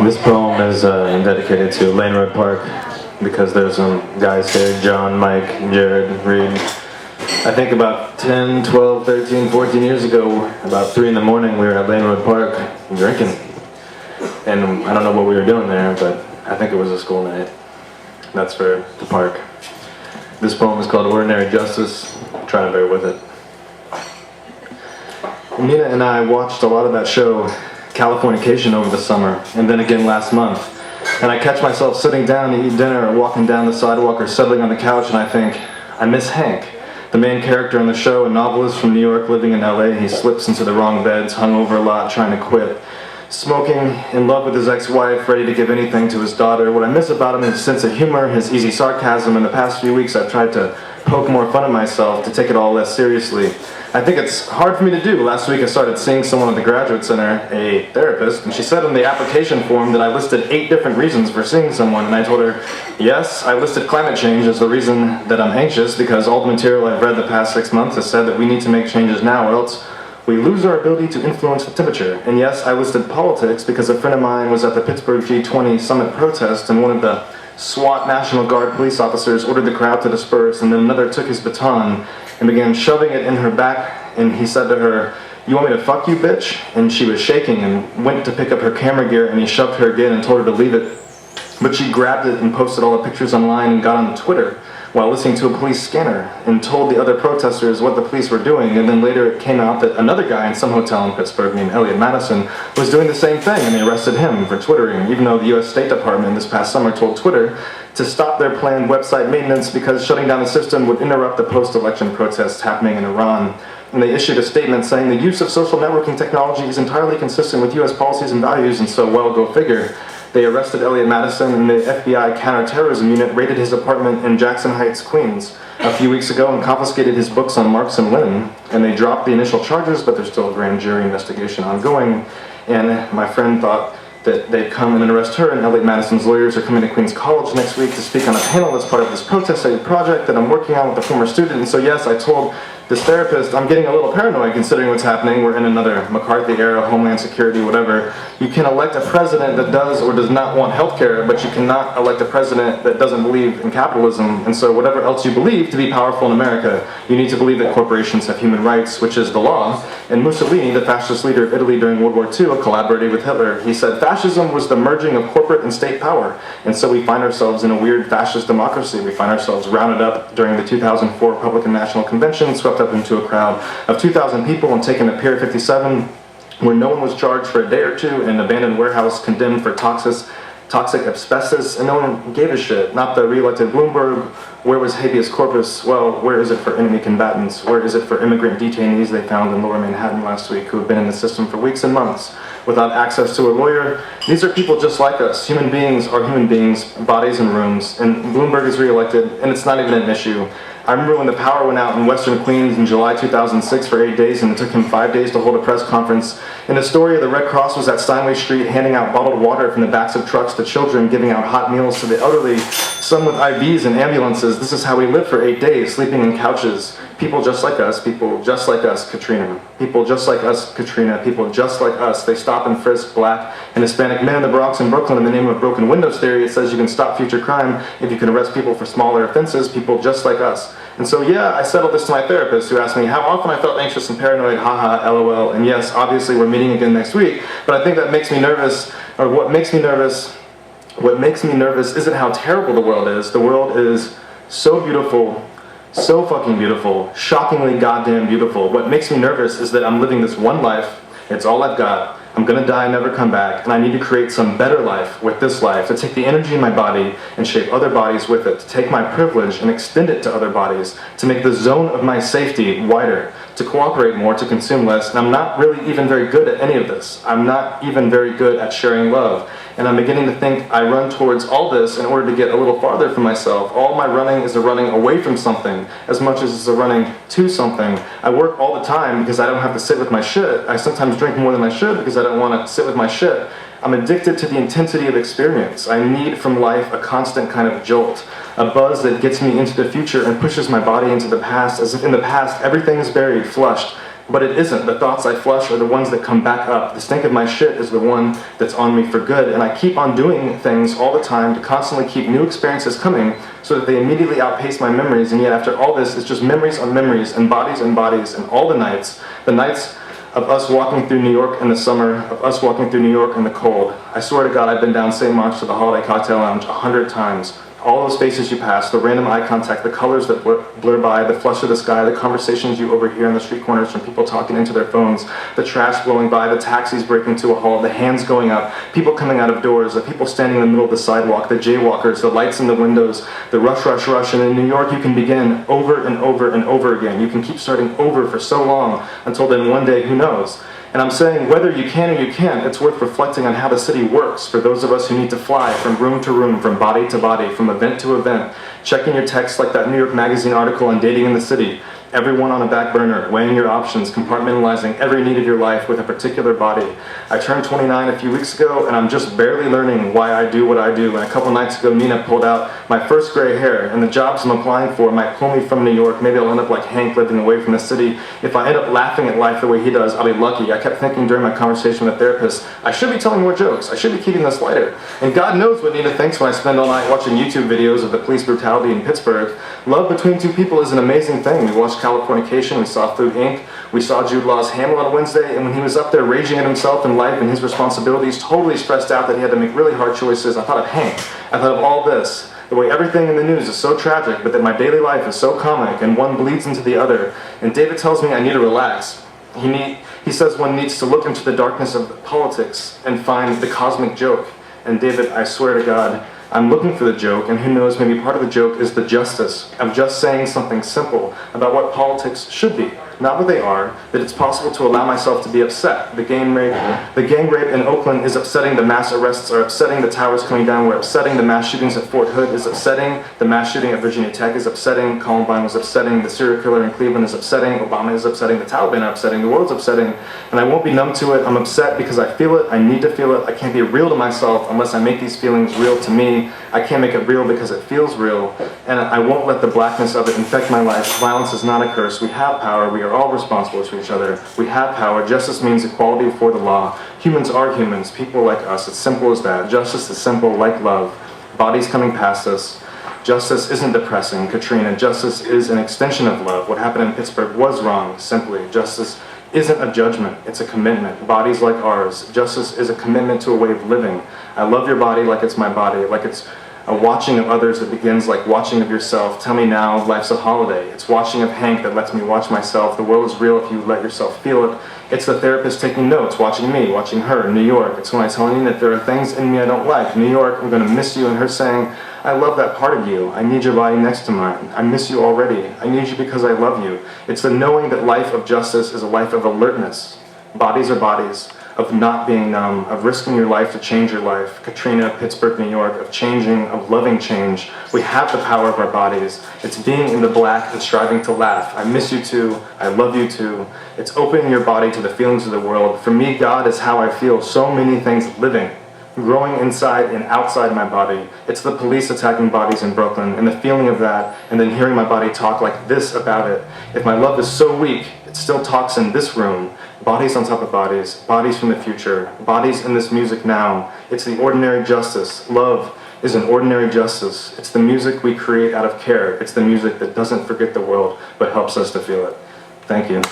This poem is dedicated to Lane Road Park because there's some guys here, John, Mike, Jared, Reed. I think about 10, 12, 13, 14 years ago, about 3 in the morning, we were at Lane Road Park drinking. And I don't know what we were doing there, but I think it was a school night. That's for the park. This poem is called Ordinary Justice. Try to bear with it. Nina and I watched a lot of that show, Californication, over the summer, and then again last month. And I catch myself sitting down to eat dinner or walking down the sidewalk or settling on the couch, and I think, I miss Hank. The main character in the show, a novelist from New York living in LA, he slips into the wrong beds, hungover a lot, trying to quit. Smoking, in love with his ex-wife, ready to give anything to his daughter. What I miss about him is his sense of humor, his easy sarcasm. In the past few weeks, I've tried to poke more fun at myself, to take it all less seriously. I think it's hard for me to do. Last week I started seeing someone at the Graduate Center, a therapist, and she said in the application form that I listed 8 different reasons for seeing someone, and I told her, yes, I listed climate change as the reason that I'm anxious, because all the material I've read the past 6 months has said that we need to make changes now, or else we lose our ability to influence the temperature. And yes, I listed politics because a friend of mine was at the Pittsburgh G20 summit protest, and one of the SWAT National Guard police officers ordered the crowd to disperse, and then another took his baton and began shoving it in her back, and he said to her, "You want me to fuck you, bitch?" And she was shaking and went to pick up her camera gear, and he shoved her again and told her to leave it. But she grabbed it and posted all the pictures online and got on Twitter while listening to a police scanner and told the other protesters what the police were doing. And then later it came out that another guy in some hotel in Pittsburgh named Elliot Madison was doing the same thing, and they arrested him for Twittering, even though the US State Department this past summer told Twitter to stop their planned website maintenance because shutting down the system would interrupt the post-election protests happening in Iran. And they issued a statement saying the use of social networking technology is entirely consistent with US policies and values, and so, well, go figure. They arrested Elliot Madison, and the FBI counterterrorism unit raided his apartment in Jackson Heights, Queens, a few weeks ago and confiscated his books on Marx and Lenin. And they dropped the initial charges, but there's still a grand jury investigation ongoing. And my friend thought that they'd come and arrest her, and Elliot Madison's lawyers are coming to Queens College next week to speak on a panel that's part of this protest project that I'm working on with a former student. And so yes, I told this therapist, I'm getting a little paranoid considering what's happening. We're in another McCarthy era, Homeland Security, whatever. You can elect a president that does or does not want healthcare, but you cannot elect a president that doesn't believe in capitalism. And so whatever else you believe to be powerful in America, you need to believe that corporations have human rights, which is the law. And Mussolini, the fascist leader of Italy during World War II, collaborated with Hitler. He said fascism was the merging of corporate and state power. And so we find ourselves in a weird fascist democracy. We find ourselves rounded up during the 2004 Republican National Convention, swept up into a crowd of 2,000 people and taken to Pier 57, where no one was charged for a day or two, in an abandoned warehouse condemned for toxic asbestos, and no one gave a shit. Not the re-elected Bloomberg. Where was habeas corpus? Well, where is it for enemy combatants? Where is it for immigrant detainees they found in Lower Manhattan last week who have been in the system for weeks and months without access to a lawyer? These are people just like us. Human beings are human beings, bodies in rooms, and Bloomberg is re-elected, and it's not even an issue. I remember when the power went out in Western Queens in July 2006 for 8 days, and it took him 5 days to hold a press conference. And the story of the Red Cross was at Steinway Street handing out bottled water from the backs of trucks to children, giving out hot meals to the elderly, some with IVs and ambulances. This is how we lived for 8 days, sleeping in couches. People just like us, Katrina. People just like us, Katrina. People just like us. They stop and frisk black and Hispanic men in the Bronx and Brooklyn in the name of broken windows theory. It says you can stop future crime if you can arrest people for smaller offenses. People just like us. And so yeah, I settled this to my therapist, who asked me how often I felt anxious and paranoid, haha, lol. And yes, obviously we're meeting again next week, but I think that makes me nervous, or what makes me nervous isn't how terrible the world is. The world is so beautiful, so fucking beautiful, shockingly goddamn beautiful. What makes me nervous is that I'm living this one life, it's all I've got, I'm gonna die and never come back, and I need to create some better life with this life, to take the energy in my body and shape other bodies with it, to take my privilege and extend it to other bodies, to make the zone of my safety wider, to cooperate more, to consume less. And I'm not really even very good at any of this. I'm not even very good at sharing love. And I'm beginning to think I run towards all this in order to get a little farther from myself. All my running is a running away from something as much as it's a running to something. I work all the time because I don't have to sit with my shit. I sometimes drink more than I should because I don't want to sit with my shit. I'm addicted to the intensity of experience. I need from life a constant kind of jolt, a buzz that gets me into the future and pushes my body into the past, as if in the past everything is buried, flushed, But it isn't. The thoughts I flush are the ones that come back up. The stink of my shit is the one that's on me for good. And I keep on doing things all the time to constantly keep new experiences coming so that they immediately outpace my memories. And yet after all this, it's just memories on memories and bodies and all the nights of us walking through New York in the summer, of us walking through New York in the cold. I swear to God, I've been down St. Mark's to the Holiday Cocktail Lounge 100 times. All those faces you pass, the random eye contact, the colors that blur by, the flush of the sky, the conversations you overhear on the street corners from people talking into their phones, the trash blowing by, the taxis breaking to a halt, the hands going up, people coming out of doors, the people standing in the middle of the sidewalk, the jaywalkers, the lights in the windows, the rush, rush, rush. And in New York, you can begin over and over and over again. You can keep starting over for so long until then one day, who knows? And I'm saying whether you can or you can't, it's worth reflecting on how the city works for those of us who need to fly from room to room, from body to body, from event to event, checking your texts like that New York Magazine article on dating in the city, everyone on a back burner, weighing your options, compartmentalizing every need of your life with a particular body. I turned 29 a few weeks ago, and I'm just barely learning why I do what I do. And a couple nights ago, Nina pulled out my first gray hair, and the jobs I'm applying for might pull me from New York. Maybe I'll end up like Hank, living away from the city. If I end up laughing at life the way he does, I'll be lucky. I kept thinking during my conversation with a therapist, I should be telling more jokes. I should be keeping this lighter. And God knows what Nina thinks when I spend all night watching YouTube videos of the police brutality in Pittsburgh. Love between two people is an amazing thing. We watched Californication, we saw Food Inc., we saw Jude Law's Hamlet on Wednesday, and when he was up there raging at himself and life and his responsibilities, totally stressed out that he had to make really hard choices, I thought of Hank. I thought of all this. The way everything in the news is so tragic, but that my daily life is so comic, and one bleeds into the other. And David tells me I need to relax. He says one needs to look into the darkness of politics and find the cosmic joke. And David, I swear to God, I'm looking for the joke, and who knows, maybe part of the joke is the justice of just saying something simple about what politics should be, not what they are, that it's possible to allow myself to be upset. The gang rape in Oakland is upsetting, the mass arrests are upsetting, the towers coming down were upsetting, the mass shootings at Fort Hood is upsetting, the mass shooting at Virginia Tech is upsetting, Columbine was upsetting, the serial killer in Cleveland is upsetting, Obama is upsetting, the Taliban are upsetting, the world's upsetting, and I won't be numb to it. I'm upset because I feel it, I need to feel it, I can't be real to myself unless I make these feelings real to me. I can't make it real because it feels real, and I won't let the blackness of it infect my life. Violence is not a curse. We have power. We are all responsible to each other. We have power. Justice means equality before the law. Humans are humans, people like us. It's simple as that. Justice is simple like love. Bodies coming past us. Justice isn't depressing, Katrina. Justice is an extension of love. What happened in Pittsburgh was wrong, simply. Justice isn't a judgment, it's a commitment. Bodies like ours. Justice is a commitment to a way of living. I love your body like it's my body, like it's a watching of others that begins like watching of yourself. Tell me now, life's a holiday. It's watching of Hank that lets me watch myself. The world is real if you let yourself feel it. It's the therapist taking notes, watching me, watching her, New York. It's when I tell Nina that there are things in me I don't like. New York, I'm gonna miss you, and her saying, I love that part of you. I need your body next to mine. I miss you already. I need you because I love you. It's the knowing that life of justice is a life of alertness. Bodies are bodies, of not being numb, of risking your life to change your life. Katrina, Pittsburgh, New York, of changing, of loving change. We have the power of our bodies. It's being in the black and striving to laugh. I miss you too. I love you too. It's opening your body to the feelings of the world. For me, God is how I feel so many things living, growing inside and outside my body. It's the police attacking bodies in Brooklyn, and the feeling of that, and then hearing my body talk like this about it. If my love is so weak, it still talks in this room. Bodies on top of bodies, bodies from the future, bodies in this music now. It's the ordinary justice. Love is an ordinary justice. It's the music we create out of care. It's the music that doesn't forget the world, but helps us to feel it. Thank you.